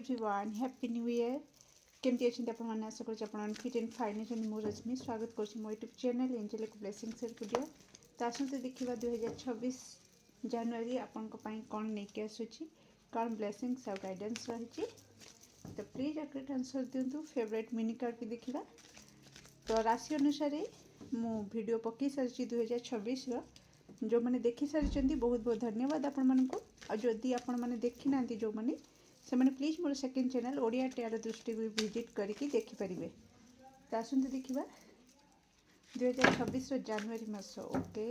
Everyone happy new year केमती अच्छे आपने आशा कर फिट एंड फाइन अच्छे मो रश्मि स्वागत कर मो YouTube channel angelic blessings video तो आसते देखा 2026 जनवरी आपण कौन लेकिन आसूँ कौन ब्लेसिंग्स और गाइडेंस रही तो प्लीज एक्यूरेट आंसर दिंतु फेवरेट मिनी कार्ड भी देखा तो राशि अनुसार मु वीडियो पकई सारी 2026 जो मैंने देखी सारी बहुत बहुत धन्यवाद आपण मानक आदि आपण मैंने देखी ना जो मैंने से मैंने प्लीज मोर सेकेंड चैनल ओडिया टेयर दृष्टि भी विजिट करके देखिपारे तो आसते देखा 2026 जनवरी मास okay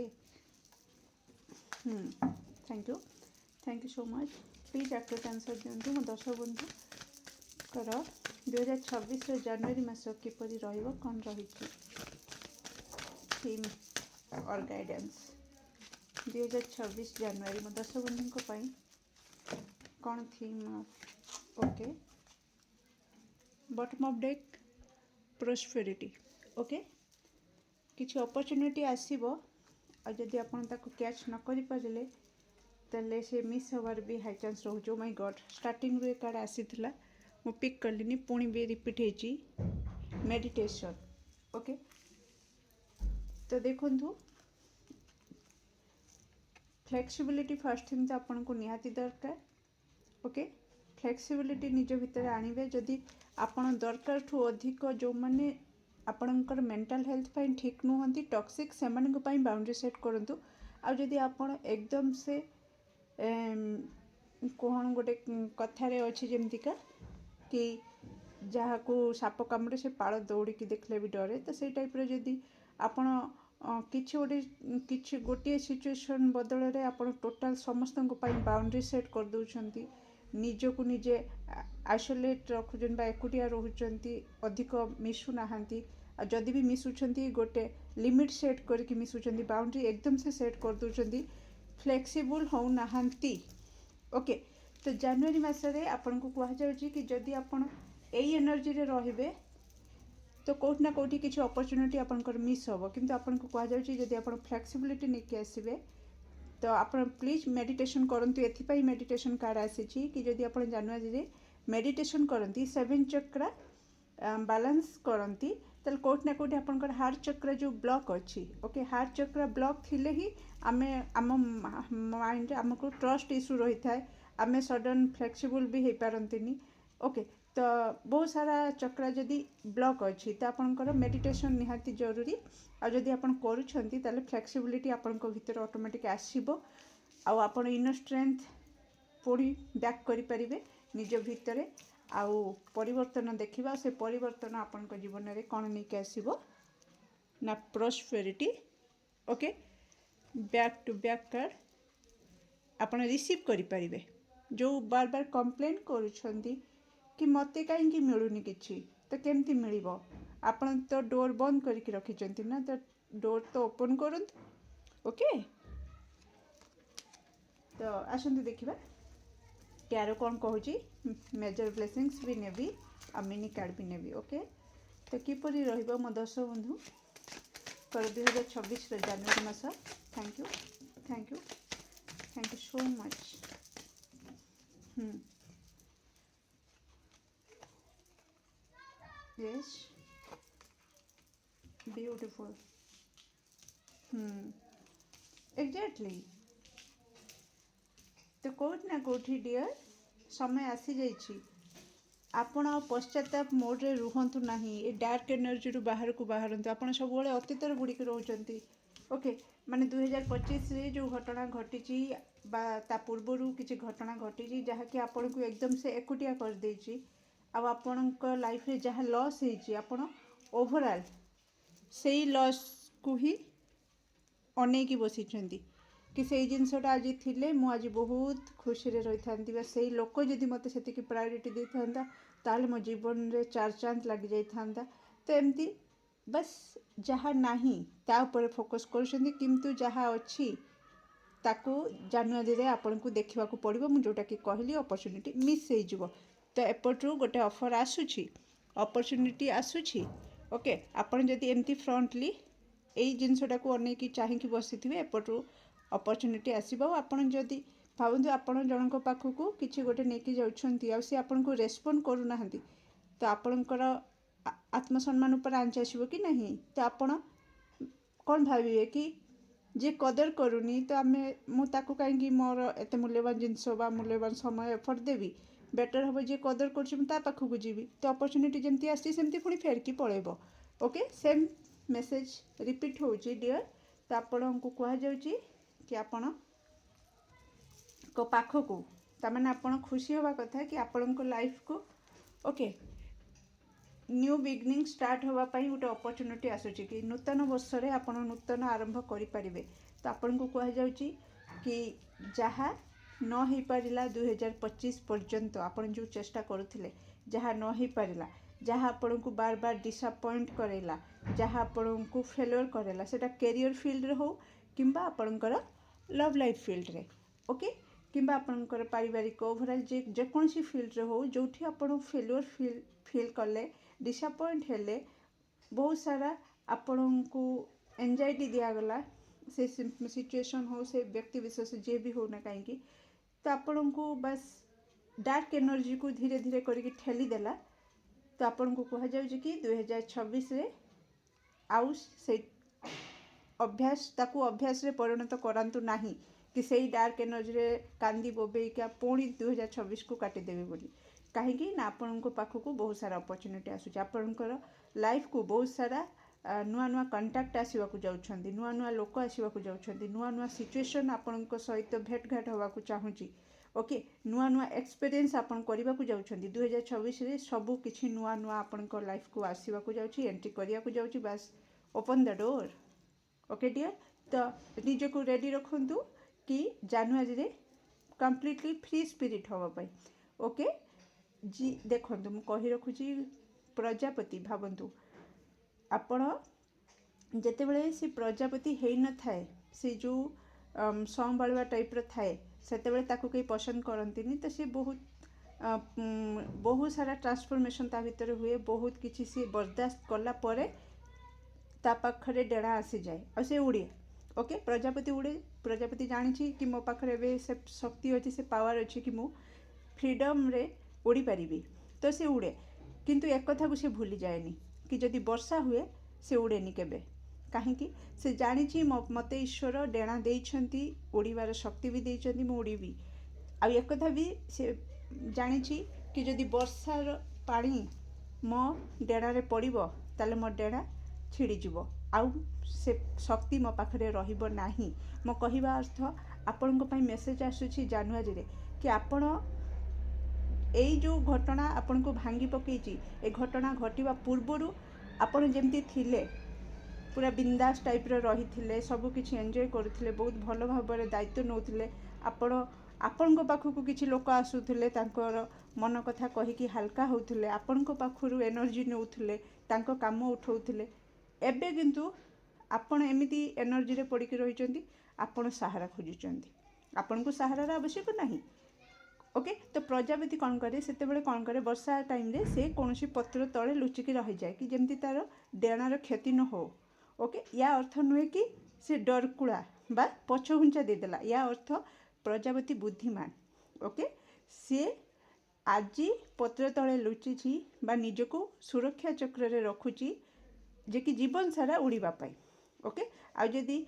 thank you so much please accurate answer दिंतु मो दर्शक बंधु कर 2026 जनवरी मास किपरि रहिबो कौन रही थीम और गाइडेंस 2026 जनवरी मो दर्शक बंधु कौन theme okay bottom of deck prosperity okay किसी अपॉर्चुनिटी आसीबो और जदि आपण ताको कैच न करि पारिले तले से मिस होवार भी हाई चांस रोज ओ माय गॉड स्टार्टिंग रे कार्ड आसीथिला मु पिक करलिनी पुणी भी रिपीट हेची मेडिटेशन ओके तो देखंतु फ्लेक्सिबिलिटी फर्स्ट थिंग तो आपन को निहाती दरकार ओके फ्लेक्सिबिलिटी निज भितर आनिबे जदि आपण दरकार ठू अधिक जो माने आपणकर मेंटल हेल्थ पाई ठीक नुहंती टॉक्सिक सेमान को पाई बाउंड्री सेट करंतु आ जदि आपण एकदम से कोहन गोटे कथारे अछि जेमतिका कि जहाँ को साप कामुड़े से पाड़ दौड़ी देखले भी डरे तो से टाइप रे जदि आपण किछि गोटे सिचुएशन बदल रे आपण टोटल समस्त को पाई बाउंड्री सेट कर दउछंती निजको निजे आइसोलेट रखुछन बा एकुटिया रहउछंती अधिक मिसु नाहंती आ जदि भी मिसुछंती गोटे लिमिट सेट करके मिसुछंती बाउंड्री एकदम से सेट कर दउछंती फ्लेक्सिबल हो नाहंती ओके तो जनवरी मासरे आपन को कहा जाउची कि जदि आपन एई एनर्जी रे रहिबे तो कोठ ना कोठी किछि अपॉर्चुनिटी आपनकर मिस होबो किंतु आपन को कहा जाउची जदि आपन फ्लेक्सिबिलिटी नेके आसीबे तो आप प्लीज मेडिटेशन करंतु एथिपाई मेडिटेशन कार्ड आसीछि कि जदि आपण जनवरी रे मेडिटेशन करंती 7 चक्र बैलेंस करंती तल कोठ ना कोठी आपनकर हार्ट चक्र जो ब्लॉक अछि ओके हार्ट चक्र ब्लॉक थिले ही आमे आम माइंड हमको ट्रस्ट इशू रही थाए आमे सडन फ्लेक्सिबल भी हे पारंतिनी ओके तो बहुत सारा चक्र जदि ब्लॉक अच्छी तो आपंकर मेडिटेशन निहाती जरूरी आ जदि आपण करूछंती ताले फ्लेक्सिबिलिटी आपनको भीतर ऑटोमेटिक आसीबो आ आपण इनर स्ट्रेंथ पूरी बैक करि परिबे निज भीतर आउ परिवर्तन देखिबा से परिवर्तन आपनको जीवन रे कोन नै के आसीबो ना prosperity okay back to back card आपण रिसीव करि परिबे जो बार बार कंप्लेन करूछंती कि मते कहीं मिलूनी किछि तो केमती मिलिबो आपण तो डोर बंद करके रखिछंती ना तो डोर तो ओपन करंत ओके तो आसंतु देखिबा क्यारो कौन कहूची मेजर ब्लेसिंग्स भी नेबी आ मिनी कार्ड भी नेबी ओके तो किपरि रहिबो मो दर्शक बंधु कर 2026 जनवरी मास thank you so much yes beautiful exactly तो कोट ना कोठी डियर समय आसी जाइछि आपण आ पश्चाताप मोड रे रुहंतु नाही ए डार्क एनर्जी रु बाहर को बाहरंतु आपण सब बेले अतीतर बुड़ी के रहउचंती ओके माने 2025 रे जो घटना घटिछि बा ता पूर्वरु किछि घटना घटिछि जहा कि आपण को एकदम से एकुटिया कर देछि अब आपणक लाइफ रे जहाँ लॉस होइछि आपण ओवरऑल सेही लॉस को ही अनेकी बसिछंती कि सेही जिनसटा आज थिले मु आज बहुत खुशी रे रही थांती बा सेही लोक जदि मते सेतिकी प्रायोरिटी दे थांता ताले मो जीवन रे चार चांद लग जाई थांता तो एमती बस जहाँ नाही ता ऊपर फोकस करछंती किंतु जहाँ अछि ताको जनवरी रे आपण को देखिबा को पड़िबो मु जोटा कि कहली अपॉर्चुनिटी मिस हे जिवो तो एपटू गोटे ऑफर आसुछि अपॉर्चुनिटी आसुछि ओके आपण जदि एमती फ्रंटली एई जिनसटा को अनेकी चाहि कि बसिथिबे एपटू अपॉर्चुनिटी आसीबो आपण जदि ଭାବନ୍ତୁ ଆପଣ ଜଣଙ୍କ ପାଖକୁ କିଛି ଗୋଟେ ନେଇକି ଯାଉଛନ୍ତି ଆଉ ସେ ଆପଣଙ୍କୁ ରେସ୍ପଣ୍ଡ କରୁନାହାନ୍ତି, ତ ଆପଣଙ୍କର ଆତ୍ମସମ୍ମାନ ଉପରେ ଆଞ୍ଚ ଆସିବ କି ନାହିଁ? ତ ଆପଣ କ'ଣ ଭାବିବେ କି ଯିଏ କଦର କରୁନି ତ ମୁଁ ତାକୁ କାହିଁକି ମୋର ଏତେ ମୂଲ୍ୟବାନ ଜିନିଷ ବା ମୂଲ୍ୟବାନ ସମୟ ଏଫର୍ଟ ଦେବି? ବେଟର୍ ହେବ ଯିଏ କଦର କରୁଛି ମୁଁ ତା ପାଖକୁ ଯିବି, ତ ଅପରଚ୍ୟୁନିଟି ଯେମିତି ଆସିଛି ସେମିତି ପୁଣି ଫେରିକି ପଳେଇବ। ଓକେ, ସେମ୍ ମେସେଜ୍ ରିପିଟ୍ ହେଉଛି ଡିଅର୍। ତ ଆପଣଙ୍କୁ କୁହାଯାଉଛି କି ଆପଣଙ୍କ ପାଖକୁ, ତାମାନେ ଆପଣ ଖୁସି ହେବା କଥା କି ଆପଣଙ୍କ ଲାଇଫକୁ ଓକେ ନ୍ୟୁ ବିଗିନିଂ ଷ୍ଟାର୍ଟ ହେବା ପାଇଁ ଗୋଟେ ଅପରଚ୍ୟୁନିଟି ଆସୁଛି କି ନୂତନ ବର୍ଷରେ ଆପଣ ନୂତନ ଆରମ୍ଭ କରିପାରିବେ। ତ ଆପଣଙ୍କୁ କୁହାଯାଉଛି କି ଯାହା ନ ହେଇପାରିଲା 2025 ପର୍ଯ୍ୟନ୍ତ ଆପଣ ଯେଉଁ ଚେଷ୍ଟା କରୁଥିଲେ, ଯାହା ନ ହେଇପାରିଲା, ଯାହା ଆପଣଙ୍କୁ ବାର ବାର ଡିସଆପଏଣ୍ଟ କରେଇଲା, ଯାହା ଆପଣଙ୍କୁ ଫେଲୁଅର୍ କରେଇଲା, ସେଇଟା କ୍ୟାରିୟର ଫିଲ୍ଡରେ ହେଉ କିମ୍ବା ଆପଣଙ୍କର ଲଭ୍ ଲାଇଫ୍ ଫିଲ୍ଡରେ ଓକେ, କିମ୍ବା ଆପଣଙ୍କର ପାରିବାରିକ ଓଭରାଲ୍ ଯେକୌଣସି ଫିଲ୍ଡରେ ହେଉ, ଯେଉଁଠି ଆପଣ ଫେଲୁଅର୍ ଫିଲ୍ କଲେ, ଡିସଆପଏଣ୍ଟ ହେଲେ, ବହୁତ ସାରା ଆପଣଙ୍କୁ ଏନ୍ଜାଇଟି ଦିଆଗଲା, ସେ ସିଚୁଏସନ୍ ହେଉ, ସେ ବ୍ୟକ୍ତି ବିଶେଷ ଯିଏ ବି ହେଉ ନା କାହିଁକି, ତ ଆପଣଙ୍କୁ ବାସ୍ ଡାର୍କ ଏନର୍ଜିକୁ ଧୀରେ ଧୀରେ କରିକି ଠେଲିଦେଲା। ତ ଆପଣଙ୍କୁ କୁହାଯାଉଛି କି 2026ରେ ଆଉ ସେଇ ତାକୁ ଅଭ୍ୟାସରେ ପରିଣତ କରାନ୍ତୁ ନାହିଁ କି ସେଇ ଡାର୍କ ଏନର୍ଜିରେ କାନ୍ଦି ବୋବେଇକା ପୁଣି 2026କୁ କାଟିଦେବେ ବୋଲି। କାହିଁକି ନା ଆପଣଙ୍କ ପାଖକୁ ବହୁତ ସାରା ଅପରଚ୍ୟୁନିଟି ଆସୁଛି, ଆପଣଙ୍କର ଲାଇଫକୁ ବହୁତ ସାରା ନୂଆ ନୂଆ କଣ୍ଟାକ୍ଟ ଆସିବାକୁ ଯାଉଛନ୍ତି, ନୂଆ ନୂଆ ଲୋକ ଆସିବାକୁ ଯାଉଛନ୍ତି, ନୂଆ ନୂଆ ସିଚୁଏସନ୍ ଆପଣଙ୍କ ସହିତ ଭେଟଘାଟ ହେବାକୁ ଚାହୁଁଛି। ଓକେ, ନୂଆ ନୂଆ ଏକ୍ସପିରିଏନ୍ସ ଆପଣ କରିବାକୁ ଯାଉଛନ୍ତି 2026ରେ, ସବୁ କିଛି ନୂଆ ନୂଆ ଆପଣଙ୍କ ଲାଇଫକୁ ଆସିବାକୁ ଯାଉଛି, ଏଣ୍ଟ୍ରି କରିବାକୁ ଯାଉଛି। ବାସ୍ ଓପନ୍ ଦ ଡୋର୍। ଓକେ ଡିଅର୍, ତ ନିଜକୁ ରେଡ଼ି ରଖନ୍ତୁ କି ଜାନୁଆରୀରେ କମ୍ପ୍ଲିଟଲି ଫ୍ରି ସ୍ପିରିଟ୍ ହେବା ପାଇଁ। ଓକେ, ଦେଖନ୍ତୁ ମୁଁ କହି ରଖୁଛି, ପ୍ରଜାପତି ଭାବନ୍ତୁ, ଆପଣ ଯେତେବେଳେ ସେ ପ୍ରଜାପତି ହେଇନଥାଏ, ସେ ଯେଉଁ ସମ୍ଭାଳିବା ଟାଇପ୍ର ଥାଏ, ସେତେବେଳେ ତାକୁ କେହି ପସନ୍ଦ କରନ୍ତିନି। ତ ସେ ବହୁତ ସାରା ଟ୍ରାନ୍ସଫର୍ମେସନ୍ ତା ଭିତରେ ହୁଏ, ବହୁତ କିଛି ସିଏ ବରଦାସ୍ତ କଲା ପରେ ତା ପାଖରେ ଡେଣା ଆସିଯାଏ ଆଉ ସେ ଉଡ଼େ। ଓକେ, ପ୍ରଜାପତି ଉଡ଼େ, ପ୍ରଜାପତି ଜାଣିଛି କି ମୋ ପାଖରେ ଏବେ ସେ ଶକ୍ତି ଅଛି, ସେ ପାୱାର ଅଛି କି ମୁଁ ଫ୍ରିଡ଼ମ୍ରେ ଉଡ଼ିପାରିବି, ତ ସେ ଉଡ଼େ। କିନ୍ତୁ ଏକଥାକୁ ସେ ଭୁଲିଯାଏନି କି ଯଦି ବର୍ଷା ହୁଏ ସେ ଉଡ଼େନି କେବେ। କାହିଁକି? ସେ ଜାଣିଛି ମୋତେ ଈଶ୍ୱର ଡେଣା ଦେଇଛନ୍ତି, ଉଡ଼ିବାର ଶକ୍ତି ବି ଦେଇଛନ୍ତି, ମୁଁ ଉଡ଼ିବି। ଆଉ ଏକଥା ବି ସେ ଜାଣିଛି କି ଯଦି ବର୍ଷାର ପାଣି ମୋ ଡେଣାରେ ପଡ଼ିବ ତାହେଲେ ମୋ ଡେଣା ଛିଡ଼ିଯିବ, ଆଉ ସେ ଶକ୍ତି ମୋ ପାଖରେ ରହିବ ନାହିଁ। ମୋ କହିବା ଅର୍ଥ, ଆପଣଙ୍କ ପାଇଁ ମେସେଜ୍ ଆସୁଛି ଜାନୁଆରୀରେ କି ଆପଣ ଏଇ ଯେଉଁ ଘଟଣା ଆପଣଙ୍କୁ ଭାଙ୍ଗି ପକାଇଛି, ଏ ଘଟଣା ଘଟିବା ପୂର୍ବରୁ ଆପଣ ଯେମିତି ଥିଲେ, ପୁରା ବିନ୍ଦାସ ଟାଇପ୍ର ରହିଥିଲେ, ସବୁକିଛି ଏନ୍ଜୟ କରୁଥିଲେ, ବହୁତ ଭଲ ଭାବରେ ଦାୟିତ୍ୱ ନେଉଥିଲେ, ଆପଣଙ୍କ ପାଖକୁ କିଛି ଲୋକ ଆସୁଥିଲେ, ତାଙ୍କର ମନ କଥା କହିକି ହାଲକା ହେଉଥିଲେ, ଆପଣଙ୍କ ପାଖରୁ ଏନର୍ଜି ନେଉଥିଲେ, ତାଙ୍କ କାମ ଉଠାଉଥିଲେ। ଏବେ କିନ୍ତୁ ଆପଣ ଏମିତି ଏନର୍ଜିରେ ପଡ଼ିକି ରହିଛନ୍ତି, ଆପଣ ସାହାରା ଖୋଜୁଛନ୍ତି, ଆପଣଙ୍କୁ ସାହାରାର ଆବଶ୍ୟକ ନାହିଁ। ଓକେ, ତ ପ୍ରଜାପତି କ'ଣ କରେ, ସେତେବେଳେ କ'ଣ କରେ, ବର୍ଷା ଟାଇମ୍ରେ ସେ କୌଣସି ପତ୍ର ତଳେ ଲୁଚିକି ରହିଯାଏ କି ଯେମିତି ତା'ର ଡେଣାର କ୍ଷତି ନ ହେଉ। ଓକେ, ୟା ଅର୍ଥ ନୁହେଁ କି ସେ ଡରକୁଳା ବା ପଛଘୁଞ୍ଚା ଦେଇଦେଲା, ୟା ଅର୍ଥ ପ୍ରଜାପତି ବୁଦ୍ଧିମାନ। ଓକେ, ସିଏ ଆଜି ପତ୍ର ତଳେ ଲୁଚିଛି ବା ନିଜକୁ ସୁରକ୍ଷା ଚକ୍ରରେ ରଖୁଛି, ଯେ କି ଜୀବନ ସାରା ଉଡ଼ିବା ପାଇଁ। ଓକେ, ଆଉ ଯଦି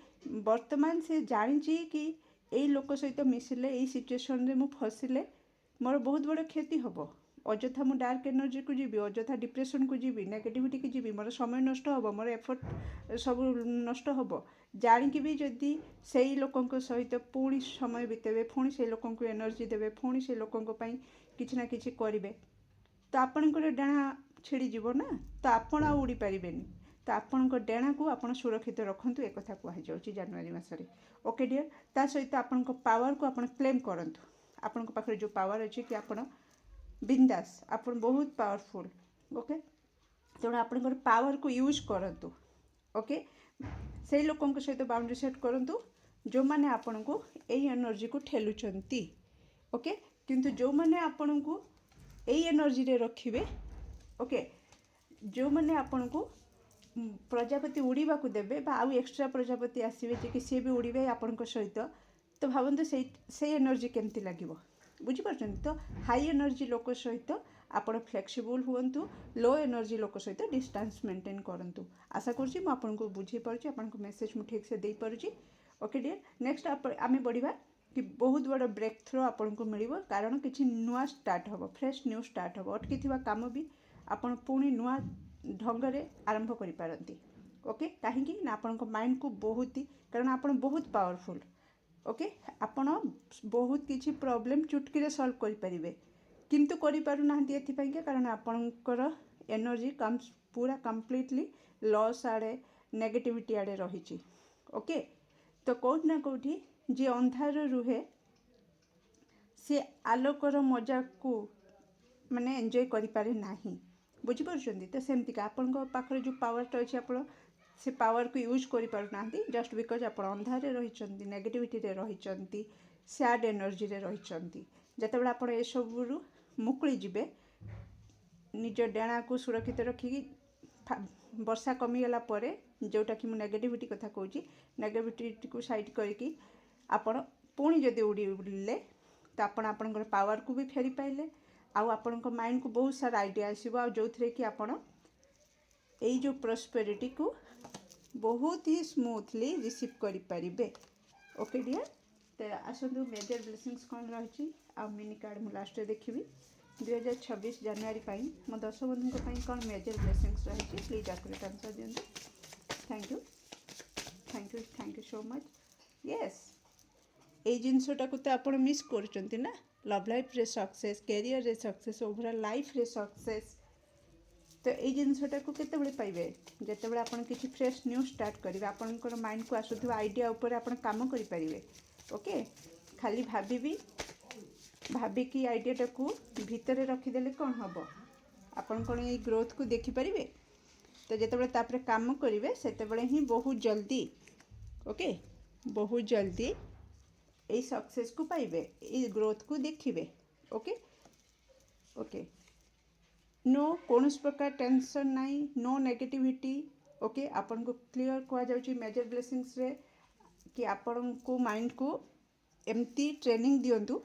ବର୍ତ୍ତମାନ ସେ ଜାଣିଛି କି ଏଇ ଲୋକ ସହିତ ମିଶିଲେ, ଏଇ ସିଚୁଏସନ୍ରେ ମୁଁ ଫସିଲେ ମୋର ବହୁତ ବଡ଼ କ୍ଷତି ହେବ, ଅଯଥା ମୁଁ ଡାର୍କ ଏନର୍ଜିକୁ ଯିବି, ଅଯଥା ଡିପ୍ରେସନ୍କୁ ଯିବି, ନେଗେଟିଭିଟିକୁ ଯିବି, ମୋର ସମୟ ନଷ୍ଟ ହେବ, ମୋର ଏଫର୍ଟ ସବୁ ନଷ୍ଟ ହେବ, ଜାଣିକି ବି ଯଦି ସେଇ ଲୋକଙ୍କ ସହିତ ପୁଣି ସମୟ ବିତେଇବେ, ପୁଣି ସେଇ ଲୋକଙ୍କୁ ଏନର୍ଜି ଦେବେ, ପୁଣି ସେଇ ଲୋକଙ୍କ ପାଇଁ କିଛି ନା କିଛି କରିବେ, ତ ଆପଣଙ୍କର ଡେଣା ଛିଡ଼ିଯିବ ନା, ତ ଆପଣ ଆଉ ଉଡ଼ିପାରିବେନି। ତ ଆପଣଙ୍କ ଡେଣାକୁ ଆପଣ ସୁରକ୍ଷିତ ରଖନ୍ତୁ, ଏକଥା କୁହାଯାଉଛି ଜାନୁଆରୀ ମାସରେ। ଓକେ ଡିଅର୍, ତା ସହିତ ଆପଣଙ୍କ ପାୱାରକୁ ଆପଣ କ୍ଲେମ୍ କରନ୍ତୁ। ଆପଣଙ୍କ ପାଖରେ ଯେଉଁ ପାୱାର ଅଛି କି ଆପଣ ବିନ୍ଦାସ, ଆପଣ ବହୁତ ପାୱାରଫୁଲ୍। ଓକେ, ତେଣୁ ଆପଣଙ୍କର ପାୱାରକୁ ୟୁଜ୍ କରନ୍ତୁ। ଓକେ, ସେଇ ଲୋକଙ୍କ ସହିତ ବାଉଣ୍ଡ୍ରି ସେଟ୍ କରନ୍ତୁ ଯେଉଁମାନେ ଆପଣଙ୍କୁ ଏଇ ଏନର୍ଜିକୁ ଠେଲୁଛନ୍ତି। ଓକେ, କିନ୍ତୁ ଯେଉଁମାନେ ଆପଣଙ୍କୁ ଏଇ ଏନର୍ଜିରେ ରଖିବେ, ଓକେ, ଯେଉଁମାନେ ଆପଣଙ୍କୁ ପ୍ରଜାପତି ଉଡ଼ିବାକୁ ଦେବେ ବା ଆଉ ଏକ୍ସଟ୍ରା ପ୍ରଜାପତି ଆସିବେ ଯେ କି ସିଏ ବି ଉଡ଼ିବେ ଆପଣଙ୍କ ସହିତ, तो भावନ୍ତୁ ସେଇ ଏନର୍ଜି କେମିତି ଲାଗିବ ବୁଝିପାରୁଛନ୍ତି। ତ ହାଇ ଏନର୍ଜି ଲୋକ ସହିତ ଆପଣ ଫ୍ଲେକ୍ସିବୁଲ୍ ହୁଅନ୍ତୁ, ଲୋ ଏନର୍ଜି ଲୋକ ସହିତ ଡିଷ୍ଟାନ୍ସ ମେଣ୍ଟେନ୍ କରନ୍ତୁ। ଆଶା କରୁଛି ମୁଁ ଆପଣଙ୍କୁ ବୁଝେଇ ପାରୁଛି, ଆପଣଙ୍କ ମେସେଜ୍ ମୁଁ ଠିକ୍ ସେ ଦେଇପାରୁଛି। ଓକେ ଡିୟର୍, ନେକ୍ସଟ ଆମେ ବଢ଼ିବା कि बहुत बड़ ब्रेक थ्रो आपको मिल, कारण कि नुआ स्टार्ट हम, फ्रेश न्यू स्टार्ट हम, अटकी काम भी आपण पुणी नुआ ढंग से आरंभ करें। ओके, कहीं आपण माइंड को बहुत ही, कारण आप बहुत पावरफुल। ओके, आपण बहुत किसी प्रॉब्लम चुटकी सॉल्व करें, किंतु करूना ये कारण आपणकर एनर्जी कम्स पूरा कंप्लीटली लॉस आड़े नेगेटिविटी आड़े रही। ओके, तो कौट ना कौटी जी अंधार रुहे सी आलोकर मजा को माने एंजॉय करि पारे नाही, बुझिपारुछन्ती। तो सेमती का आपन पाखरे जो पावरटा अच्छे आप से पावर को यूज करि पारुना, जस्ट बिकज आप अंधार रही, नेगेटिविटी रे रही, सैड एनर्जी रे रही। जेतेबेले आप ए सबुरु मुकुली जिबे, निज डेणा को सुरक्षित रखिकी वर्षा कमीगला परे, जोटा कि मुझे नेगेटिविटी कथा कहूँ, नेगेटिविटी को साइड करके आपण पुणी जदि उड़े तो आपण पावर को भी फेरी पाइले, आपण माइंड को बहुत सारा आइडिया आसो, जो थे कि आपण यही जो प्रॉस्पेरिटी को बहुत ही स्मूथली रिसीव करें। ओके डियर, तो आसतु मेजर ब्लेसिंग्स कौन रही आ मिनी कार्ड मु लास्ट देखी 2026 जनवरी मो 10 बंधु कौन मेजर ब्लेसिंग्स रही, प्लीज आकुरेट आंसर दिंतु। Thank you thank you thank you so much. Yes, ये जिनसटा को तो आप मिस कर ना, लव लाइफ रे सक्सेस, कैरियर रे सक्सेस, ओवरऑल लाइफ रे सक्सेस। तो ये जिनसटा को केतेबेले पाइबे, जेतेबेले आपण किछि फ्रेश न्यू स्टार्ट करिवे, आपणकर माइंड को आसुथबा आइडिया ऊपर आपण काम करि परिबे। ओके, खाली भाबिकी आइडियाटा को भितर रखिदेले कौन हम, आपण कौन ये ग्रोथ को देखिपारे। तो जेतेबेले तापरे काम करिवे सेतेबेले ही बहुत जल्दी, ओके, बहुत जल्दी ये सक्सेस को पाइबे, ये ग्रोथ को देखिबे। ओके ओके, नो कौन प्रकार टेंशन नाई, नो नेगेटिविटी। ओके, आपन को क्लियर कहा जाउची मेजर ब्लेसिंग्स रे कि आपन को माइंड को एमती ट्रेनिंग दियंतु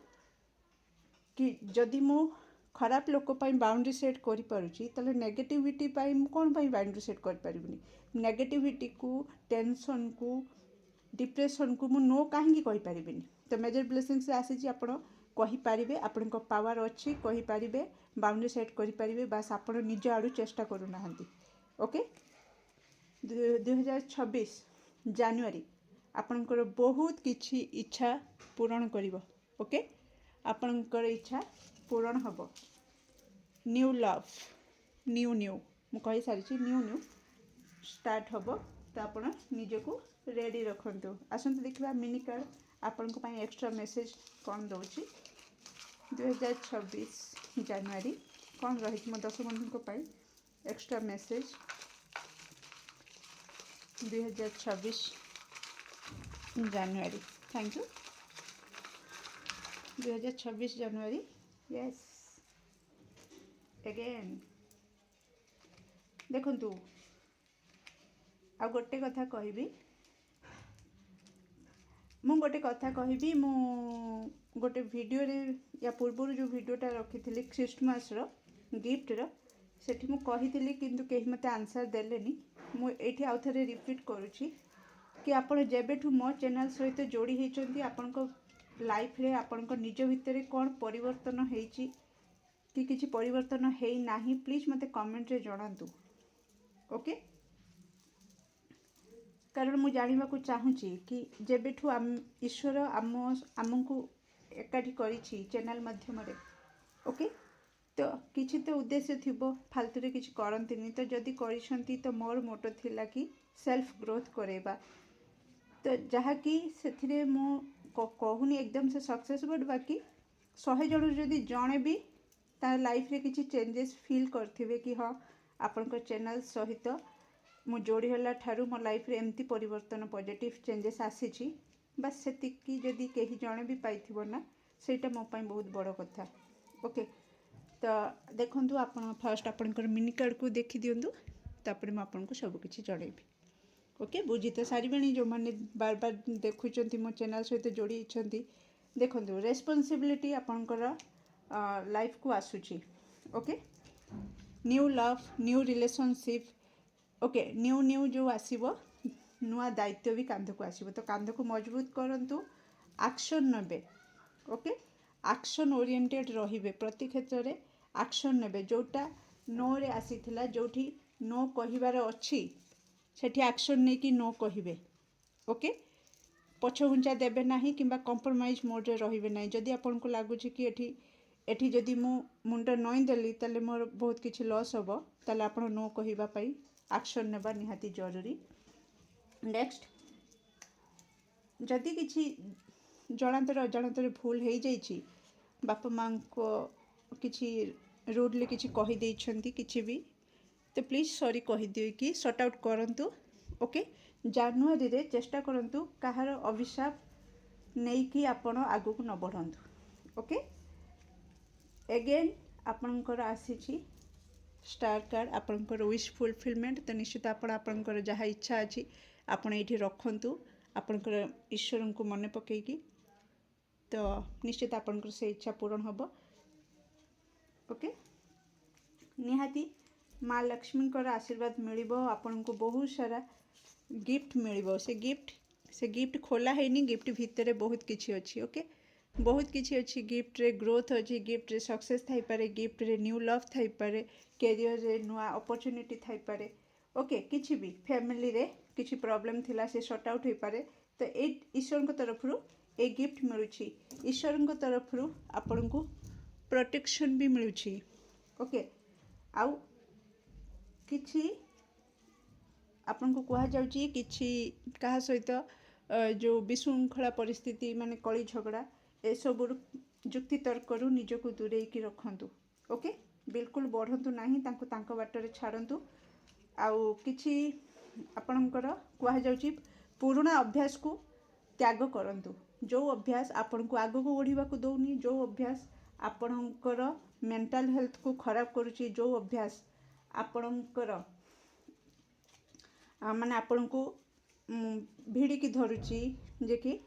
कि जदि मु खराब लोक बाउंड्री सेट करि पारुची, तले नेगेटिविटी मु कौन बाउंड्री सेट करि परिबनी। नेगेटिविटी को, टेंशन को, डिप्रेशन को मु नो कहीं कहि परिबिनी। तो मेजर ब्लेसिंग्स आसी आपण कहींपारे, आपण पावर अच्छी कहींपारे, बाउंड्री सेट करें, बास आप निज आड़ू चेष्टा करूना। ओके, 2026 जनवरी आपणकर बहुत किछि इच्छा पूरण करिवो। ओके, आपणकर इच्छा पूरण हम, न्यू लव, न्यू न्यू मु कहि सारी, न्यू न्यू स्टार्ट हम। तो आपण निजको रेडी रखंतु। आसंतु देखिबा मिनी कार्ड आपण को पाई एक्स्ट्रा मेसेज कौन दउची 2026 जनवरी कौन रही मो 10 बंधु पाई एक्स्ट्रा मेसेज 2026 जनवरी। थैंक यू 2026 जनवरी। यस, अगेन देखंतु आ गोटे कथा कहबी, मु गोटे कथा कहबी, मु गोटे वीडियो रे या पूर्व जो वीडियोटा रखी थी क्रिसमस रो गिफ्ट रो, सेठी मु कही किंतु कहीं मते आंसर देलेनी। मु एठी आउ थरे रिपीट करूची कि आपण जेबेठु मो चैनल सहित जोड़ी होइचंती, आपनको लाइफ रे आपनको निज भितर कौन परिवर्तन होइची कि किछि परिवर्तन हेई नाही, प्लीज मते कमेंट रे जणांतु। ओके, कारण मु जानिबा को चाहूची कि जेबेठु ईश्वर आमको एकाठी करिछि चैनल माध्यम रे। ओके, तो किछि तो उद्देश्य थिबो, फालतू रे किछि करंतिनी। तो जदि करिसंती तो मोर मोटो थिला कि सेल्फ ग्रोथ करेबा। तो जहा कि सेथिरे मु कहूनी एकदम से सक्सेस, बट बाकी 100 जन जदि जणे भी ता लाइफ रे किछि चेंजेस फील करथिबे कि हाँ आपन चैनल सहित मु जोड़ी होला ठारू मो लाइफ रे एमती परिवर्तन पॉजिटिव चेंजेस आसीची। बस सेतिकी जदि केही जणे भी पाइथिबो ना, सेटा मो पई बहुत बड़ कथा। ओके, तो देखंतु आपण फर्स्ट आपनकर मिनी कार्ड को देखि दियंतु, तापर म आपन को सब किछि जणैबी। ओके बुझी तो सारे जो मैंने बार बार देखुं मो चैनल सहित जोड़ी देखो रेस्पॉन्सिबिलिटी आपणकर लाइफ को आसूची okay new love new relationship okay new new जो आसीबो नुआ दायित्व भी कांध को आसीबो तो कांध को मजबूत करंतु एक्शन नेबे ओके एक्शन ओरिएंटेड रहिबे प्रति क्षेत्र में एक्शन नेबे जोटा नो रे आसीथिला जोठी नो कहिबार अछि सेठी एक्शन नै कि नो कहिबे ओके पछघुंचा देबे नाही किंबा कंप्रोमाइज मोड रे रहिबे नाही जदि आपन को लागुची कि एठी जदि मु मुंड नई देली ताले मोर बहुत किछि लॉस होबो ताले आपन नो कहिबा पई एक्शन नेबा निहाती जरूरी नेक्स्ट जदि किछि जणांतर अजाणतर भूल हो जाइछि बापा माँ को किछि रूडली किछि कहि देइछंती किछि भी तो प्लीज सॉरी कहि दियो कि सॉर्ट आउट करंतु ओके जनवरी रे चेष्टा करंतु कहार अभिशाप नहीं कि आपण आगु को न बढ़ंतु ओके अगेन आपणकर आसीछि स्टार कार्ड आपणकर विश फुलफिलमेंट तो निश्चित आपणकर जहाँ इच्छा अछि आपण एठी रखंतु आपणकर ईश्वर को मन पकेकी तो निश्चित आपणकर से इच्छा पूर्ण होबो ओके निहाती माँ लक्ष्मी आशीर्वाद मिलिबो आपन को बहुत सारा गिफ्ट मिलिबो से गिफ्ट खोला हैनी गिफ्ट भितर बहुत किछि अछि ओके बहुत किछि अछि गिफ्ट रे ग्रोथ अछि गिफ्ट रे सक्सेस थाई पारे गिफ्ट रे न्यू लव थाई पारे कैरियर रे नुआ अपॉर्चुनिटी थाई पारे ओके किछि भी फैमिली रे किछि प्रॉब्लम थिला से सॉर्ट आउट होई पारे तो ए ईश्वर को तरफ रु ए गिफ्ट मिलुछि ईश्वर को तरफ रु आपन को प्रोटेक्शन भी मिलुछि ओके आउ किछि आपन को कहा जाउची किछि कहा सहित जो विशृंखला परिस्थिति माने कली झगड़ा ए सब जुक्ति तर्क रु निजको दूरेई की रखंतु ओके बिल्कुल बढ़ंतु नाही तांको तांको बाटरे छाड़ंतु आउ किछि आपणकर कहा जाउची पुराना अभ्यास को त्याग करंतु जो अभ्यास आपन को आगो को बढ़िबा को दउनी जो अभ्यास आपणकर मेंटल हेल्थ को खराब करूची जो अभ्यास आपणकर माने आपण को भिड़िकी धरुची जे कि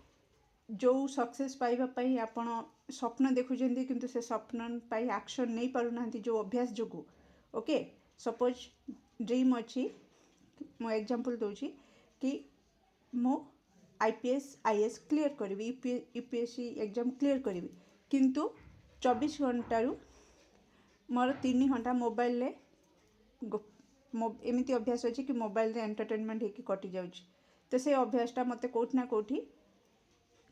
जो सक्सेस पाइबा पई आपण स्वप्न देखुचंदी किंतु से स्वप्न पाई एक्शन नहीं पारु नांती जो अभ्यास जोगु ओके सपोज ड्रीम अछि मो एग्जांपल दोची कि मो आईपीएस आईएएस क्लियर करबी यूपीएससी एग्जाम क्लियर करबी किंतु 24 घंटा रु मोर 3 घंटा मोबाइल रे एमती अभ्यास अच्छी कि मोबाइल रे एंटरटेनमेंट होकर कटि जाउछि तो से अभ्यासटा मते कोठी ना कोठी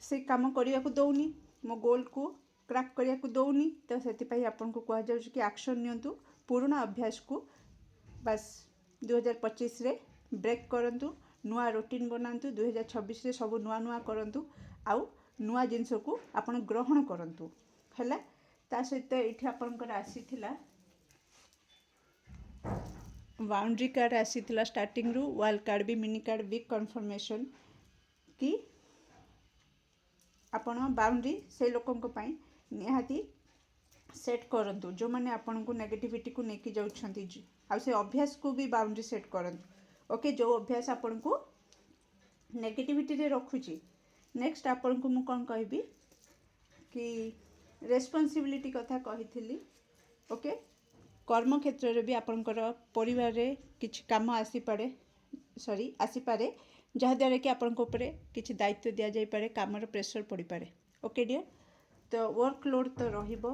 से काम करिया को दउनी मो गोल को क्रैक करिया को दउनी तो सेति पई आपन को कहा जाउछि कि एक्शन नियंतु पुराना अभ्यास को बस 2025 रे ब्रेक करंतु नुआ रूटीन बनांतु 2026 रे सब नुआ नुआ करंतु आउ नुआ जिंस को आपन ग्रहण करंतु हैला ता सहित एठी आपनकर आसीथिला बाउंड्री कार्ड आसीथिला स्टार्टिंग रु वाल कार्ड भी मिनी कार्ड बिग कन्फर्मेशन कि आपण बाउंड्री से लोकन को पाई निहाती सेट करंतु जो माने आपण को नेगेटिविटी को नेकी जाउछंती आ से अभ्यास को भी बाउंड्री सेट करंतु ओके जो अभ्यास आपण को नेगेटिविटी रे रखुची नेक्स्ट आपण को मु कोन कहबी कि रेस्पॉन्सिबिलिटी कथा कहिथिली ओके कर्म क्षेत्र रे भी आपनकर परिवार रे किछ काम आसी पारे जहाँ द्वारा कि आपन ऊपर किछि दायित्व दिया जाई पारे काम रे प्रेशर पड़ी पारे ओके डियर तो वर्कलोड तो रहिबो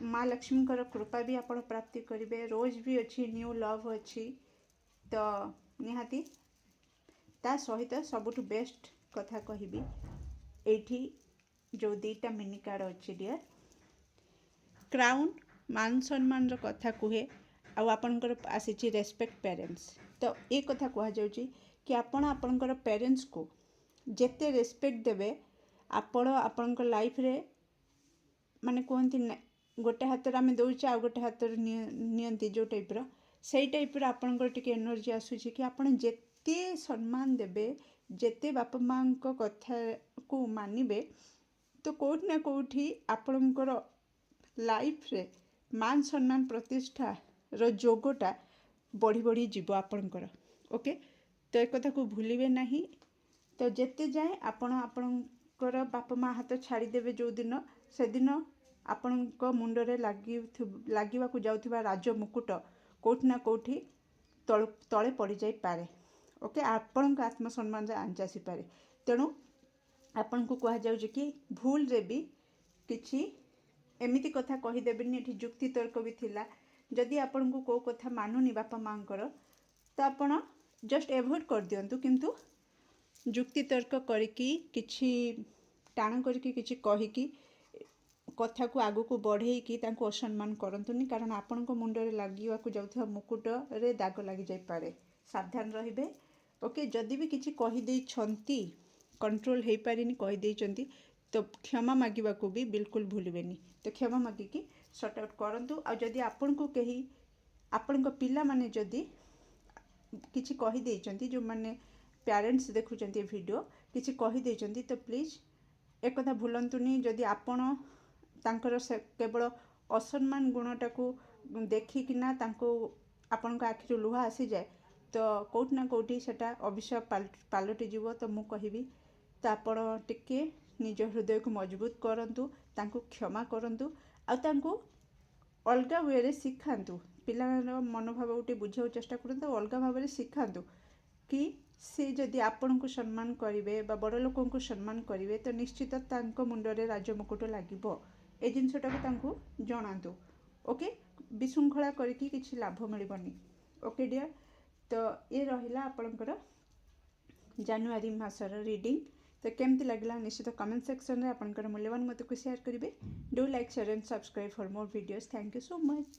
माँ लक्ष्मी कृपा भी आपन प्राप्ति करिवे रोज भी अच्छी न्यू लव अच्छी तो निहाती ता सहित सबुठ बेस्ट कथा कहबी एठी जो दीटा मिनी कार्ड अच्छी डियर क्राउन मान सम्मान कथा कहे आपणकर आसी रेस्पेक्ट पेरेंट्स तो ये कथा कह जाउची कि आपण आपणकर पेरेंट्स को जेते रेस्पेक्ट देबे आपण आपणकर लाइफ रे माने कहती गोटे हाथ आम दौचे आ गोटे हाथ नियंती जो टाइप से टाइप आपणकर टिके एनर्जी आसूची कि आपण जेते सम्मान देबे जेते बापा माँ कथा को मानिबे तो कोठी ना कोठी आपणकर लाइफ रे मान सम्मान प्रतिष्ठा रो जोगटा बढ़ी बढ़ी जीव आपणकर ओके तो एक कथा को भूलिबे नहीं। तो जेते जाए आपण आपणकर बापा माँ हाथ छाड़ीदेवे जो दिन से दिन आपणक मुंडरे लागिवाकु जाउथिबा राज मुकुट कोठी ना कोठी तले पड़ जाई पारे। ओके, आपणक आत्मसम्मान आंच आसी पारे। तेणु आपण को कह जाउछि कि भूल रे भी किछि एमिति कथा कहीदेवेनि। एठी जुक्ति तर्क भी थिला। जदि आपण को को कथा मानुनी बापा माँकर तो आपण जस्ट एवॉइड कर दियंतु, किंतु जुक्ति तर्क करिकी किछि टाण करिकी किछि कहिकी कथा को आगु को बढ़ेइकी तांको असम्मान करंतुनी, कारण आपण को मुंडरे लागिवाकु जाउथिबा मुकुट रे दाग लागि जाई पारे। सावधान रहिबे। ओके, जदि भी किछि कहि देई छंती कंट्रोल हेई पारिनी कहि देई छंती तो क्षमा मागिबाकू भी बिल्कुल भूलिबेनी। तो क्षमा मागिकी सॉर्ट आउट करंतु। आ जदि आपण को कही आपण को पिला माने जदि किछि कहि देई छंती, जो माने पेरेंट्स देखुचंती वीडियो किछि कहि देई छंती, तो प्लीज एक कथा भूलंतुनी। जदि आपण तांकर केवल असम्मान गुणटा को देखिकिना तांको आपण को आखिरु लुहा आसी जाए तो कोठी ना कोठी सेटा अभिशाप पालटि जीवो। तो मु कहिबी तो आपण टिके निज हृदय को मजबूत करंतु, तांको क्षमा करंतु, आ तांको अलगा वे रे सिखांतु। पिलार मनोभाव गोटे बुझाऊ चेष्टा करंतु, अलगा भाव रे सिखांतु कि से जदि आपण को सम्मान करिवे बा बड़ लोकों को सम्मान करिवे तो निश्चित तांको मुंडरे राजमुकुट लागिबो। ए जिनसटा को तांको जणांतु। ओके, विशृंखला करिकी किछि लाभ मिलिबनी। ओके डियर, तो ये रहिला आपणकर जानुआरी मासर रीडिंग। तो केमती लगला निश्चित कमेंट सेक्शन में आपणकर मूल्यवान मत को शेयर करिवे। Do like share and subscribe for more videos. Thank you so much.